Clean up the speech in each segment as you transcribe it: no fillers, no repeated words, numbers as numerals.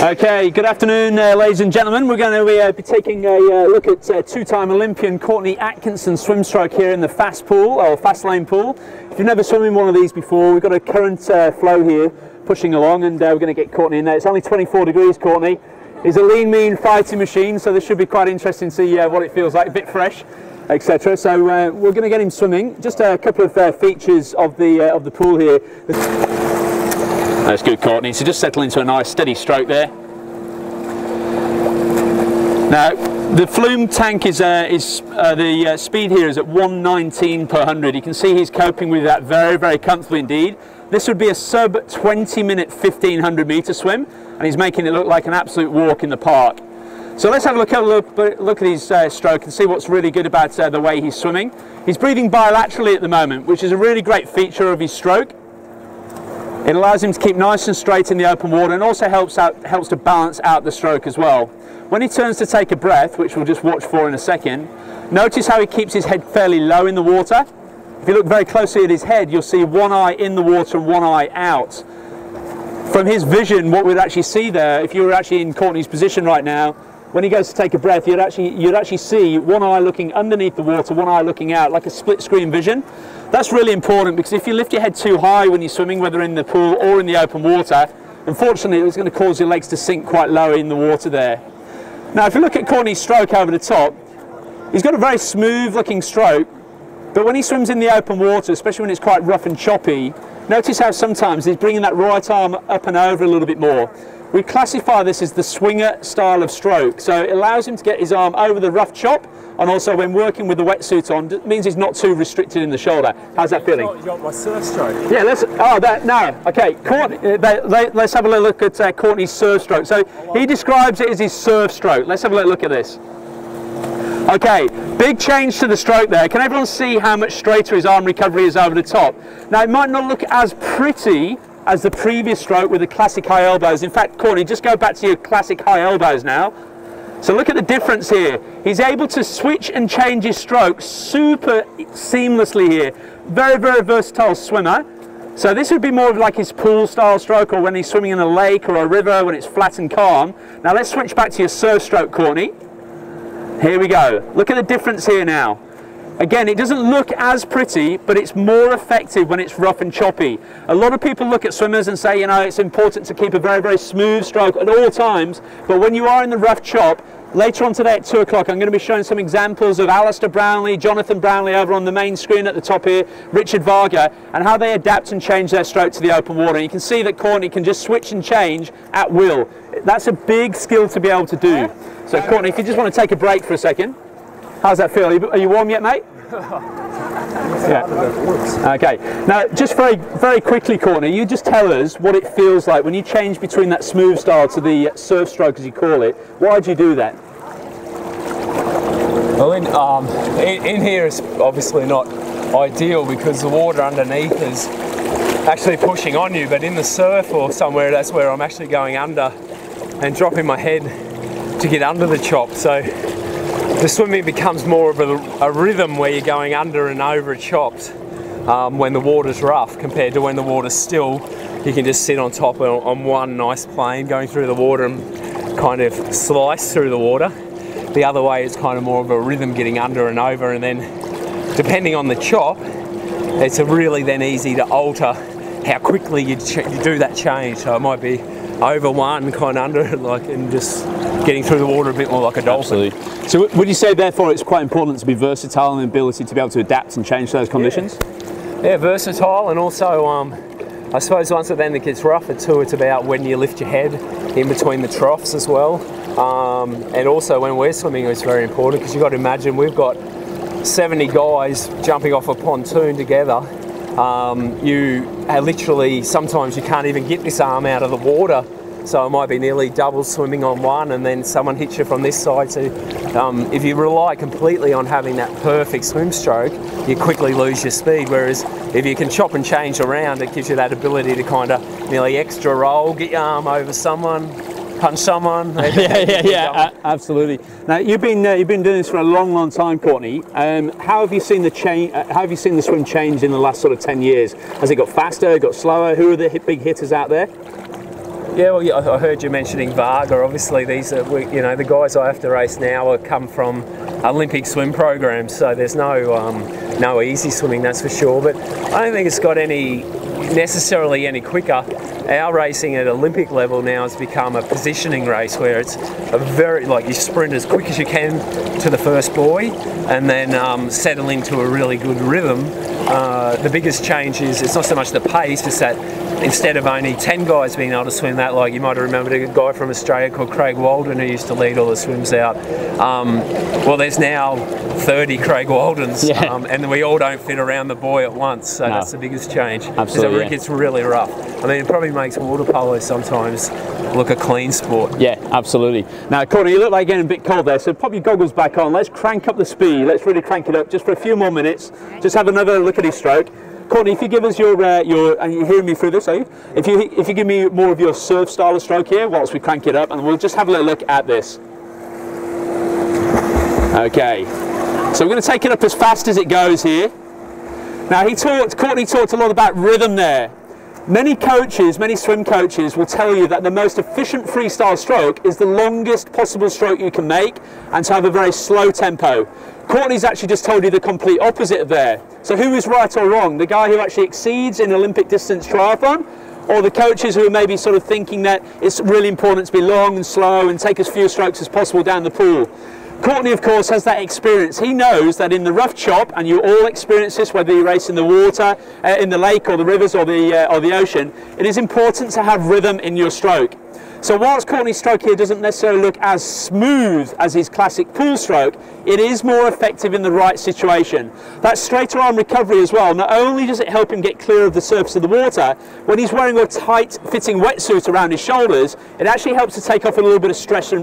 Okay, good afternoon, ladies and gentlemen. We're going to be taking a look at two-time Olympian Courtney Atkinson's swim stroke here in the fast pool, or fast lane pool. If you've never swum in one of these before, we've got a current flow here pushing along, and we're going to get Courtney in there. It's only 24 degrees, Courtney. He's a lean, mean fighting machine, so this should be quite interesting to see what it feels like, a bit fresh, etc. So we're going to get him swimming. Just a couple of features of the pool here. That's good, Courtney. So just settle into a nice steady stroke there. Now, the flume tank is the speed here is at 119 per 100. You can see he's coping with that very, very comfortably indeed. This would be a sub 20-minute 1500 meter swim, and he's making it look like an absolute walk in the park. So let's have a look at his stroke and see what's really good about the way he's swimming. He's breathing bilaterally at the moment, which is a really great feature of his stroke. It allows him to keep nice and straight in the open water, and also helps to balance out the stroke as well. When he turns to take a breath, which we'll just watch for in a second, notice how he keeps his head fairly low in the water. If you look very closely at his head, you'll see one eye in the water and one eye out. From his vision, what we'd actually see there, if you were actually in Courtney's position right now, when he goes to take a breath, you'd actually see one eye looking underneath the water, one eye looking out, like a split screen vision. That's really important, because if you lift your head too high when you're swimming, whether in the pool or in the open water, unfortunately it's going to cause your legs to sink quite low in the water there. Now, if you look at Courtney's stroke over the top, he's got a very smooth looking stroke, but when he swims in the open water, especially when it's quite rough and choppy, notice how sometimes he's bringing that right arm up and over a little bit more. We classify this as the swinger style of stroke, so it allows him to get his arm over the rough chop, and also when working with the wetsuit on, it means he's not too restricted in the shoulder. How's that feeling? You got my surf stroke. Yeah, let's have a little look at Courtney's surf stroke. So he describes it as his surf stroke. Let's have a little look at this. Okay, big change to the stroke there. Can everyone see how much straighter his arm recovery is over the top? Now, it might not look as pretty as the previous stroke with the classic high elbows. In fact, Courtney, just go back to your classic high elbows now. So look at the difference here. He's able to switch and change his stroke super seamlessly here. Very, very versatile swimmer. So this would be more of like his pool style stroke, or when he's swimming in a lake or a river when it's flat and calm. Now let's switch back to your surf stroke, Courtney. Here we go. Look at the difference here now. Again, it doesn't look as pretty, but it's more effective when it's rough and choppy. A lot of people look at swimmers and say, you know, it's important to keep a very, very smooth stroke at all times, but when you are in the rough chop, later on today at 2 o'clock, I'm going to be showing some examples of Alistair Brownlee, Jonathan Brownlee over on the main screen at the top here, Richard Varga, and how they adapt and change their stroke to the open water. And you can see that Courtney can just switch and change at will. That's a big skill to be able to do. So Courtney, if you just want to take a break for a second. How's that feel? Are you warm yet, mate? Yeah. Okay. Now, just very, very quickly, Courtney, you just tell us what it feels like when you change between that smooth style to the surf stroke, as you call it. Why do you do that? Well, in here is obviously not ideal because the water underneath is actually pushing on you, but in the surf or somewhere, that's where I'm actually going under and dropping my head to get under the chop. So the swimming becomes more of a rhythm where you're going under and over chops when the water's rough, compared to when the water's still. You can just sit on top on one nice plane going through the water and kind of slice through the water. The other way is kind of more of a rhythm getting under and over, and then depending on the chop, it's really then easy to alter how quickly you do that change. So it might be over one, kind of under, like, and just getting through the water a bit more like a dolphin. Absolutely. So would you say therefore it's quite important to be versatile and the ability to be able to adapt and change those conditions? Yeah, versatile, and also I suppose once it then gets rougher too, it's about when you lift your head in between the troughs as well. And also when we're swimming, it's very important, because you've got to imagine we've got 70 guys jumping off a pontoon together. You literally, sometimes you can't even get this arm out of the water, so it might be nearly double swimming on one, and then someone hits you from this side. So if you rely completely on having that perfect swim stroke, you quickly lose your speed, whereas if you can chop and change around, it gives you that ability to kind of nearly extra roll, get your arm over someone, punch someone. Absolutely. Now you've been doing this for a long time, Courtney. How have you seen the change? How have you seen the swim change in the last sort of 10 years? Has it got faster? Got slower? Who are the big hitters out there? Yeah, well, yeah, I heard you mentioning Varga. Obviously, these are, you know, the guys I have to race now are come from Olympic swim programs, so there's no easy swimming, that's for sure. But I don't think it's got necessarily any quicker. Our racing at Olympic level now has become a positioning race where it's a very, like, you sprint as quick as you can to the first buoy and then settle into a really good rhythm. The biggest change is it's not so much the pace, it's that instead of only 10 guys being able to swim that, like you might have remembered a guy from Australia called Craig Walden who used to lead all the swims out. Well, there's now 30 Craig Waldens, and we all don't fit around the buoy at once, so that's the biggest change. Absolutely. It gets really rough. I mean, it probably makes water polo sometimes look a clean sport. Yeah, absolutely. Now, Courtney, you look like getting a bit cold there, so pop your goggles back on. Let's crank up the speed. Let's really crank it up just for a few more minutes. Just have another look at his stroke. Courtney, if you give us your and you're hearing me through this, are you? If you give me more of your surf style of stroke here, whilst we crank it up, and we'll just have a little look at this. Okay, so we're going to take it up as fast as it goes here. Now, Courtney talked a lot about rhythm there. Many coaches, many swim coaches will tell you that the most efficient freestyle stroke is the longest possible stroke you can make and to have a very slow tempo. Courtney's actually just told you the complete opposite of there. So who is right or wrong? The guy who actually exceeds in Olympic distance triathlon, or the coaches who are maybe sort of thinking that it's really important to be long and slow and take as few strokes as possible down the pool? Courtney, of course, has that experience. He knows that in the rough chop, and you all experience this, whether you race in the water, in the lake or the rivers or the ocean, it is important to have rhythm in your stroke. So whilst Courtney's stroke here doesn't necessarily look as smooth as his classic pool stroke, it is more effective in the right situation. That straighter arm recovery as well, not only does it help him get clear of the surface of the water, when he's wearing a tight fitting wetsuit around his shoulders, it actually helps to take off a little bit of stress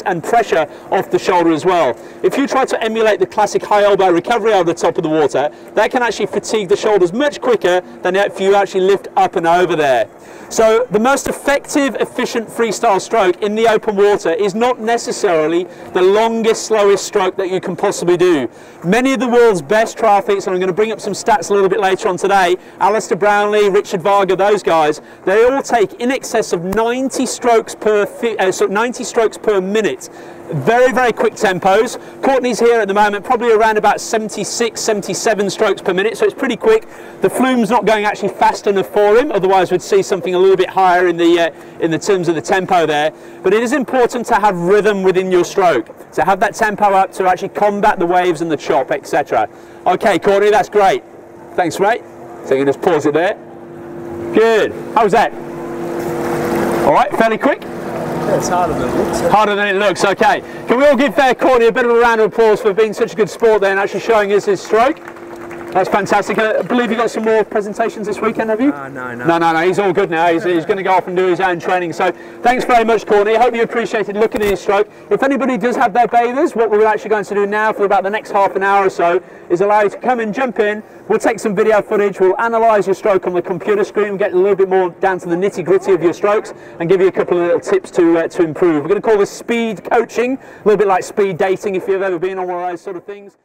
and pressure off the shoulder as well. If you try to emulate the classic high elbow recovery over the top of the water, that can actually fatigue the shoulders much quicker than if you actually lift up and over there. So the most effective, efficient freestyle stroke in the open water is not necessarily the longest, slowest stroke that you can possibly do. Many of the world's best triathletes, and I'm going to bring up some stats a little bit later on today, Alistair Brownlee, Richard Varga, those guys, they all take in excess of 90 strokes per minute. Very, very quick tempos. Courtney's here at the moment, probably around about 76, 77 strokes per minute, so it's pretty quick. The flume's not going actually fast enough for him, otherwise we'd see something a little bit higher in the terms of the tempo there. But it is important to have rhythm within your stroke, to have that tempo up to actually combat the waves and the chop, etc. Okay, Courtney, that's great. Thanks, mate. So you can just pause it there. Good. How was that? All right, fairly quick? Yeah, it's harder than it looks. Harder than it looks, okay. Can we all give Courtney a bit of a round of applause for being such a good sport there and actually showing us his stroke? That's fantastic. I believe you've got some more presentations this weekend, have you? No. He's all good now. He's going to go off and do his own training. So thanks very much, Courtney. I hope you appreciated looking at his stroke. If anybody does have their bathers, what we're actually going to do now for about the next half an hour or so is allow you to come and jump in. We'll take some video footage. We'll analyse your stroke on the computer screen, get a little bit more down to the nitty-gritty of your strokes and give you a couple of little tips to improve. We're going to call this speed coaching, a little bit like speed dating if you've ever been on one of those sort of things.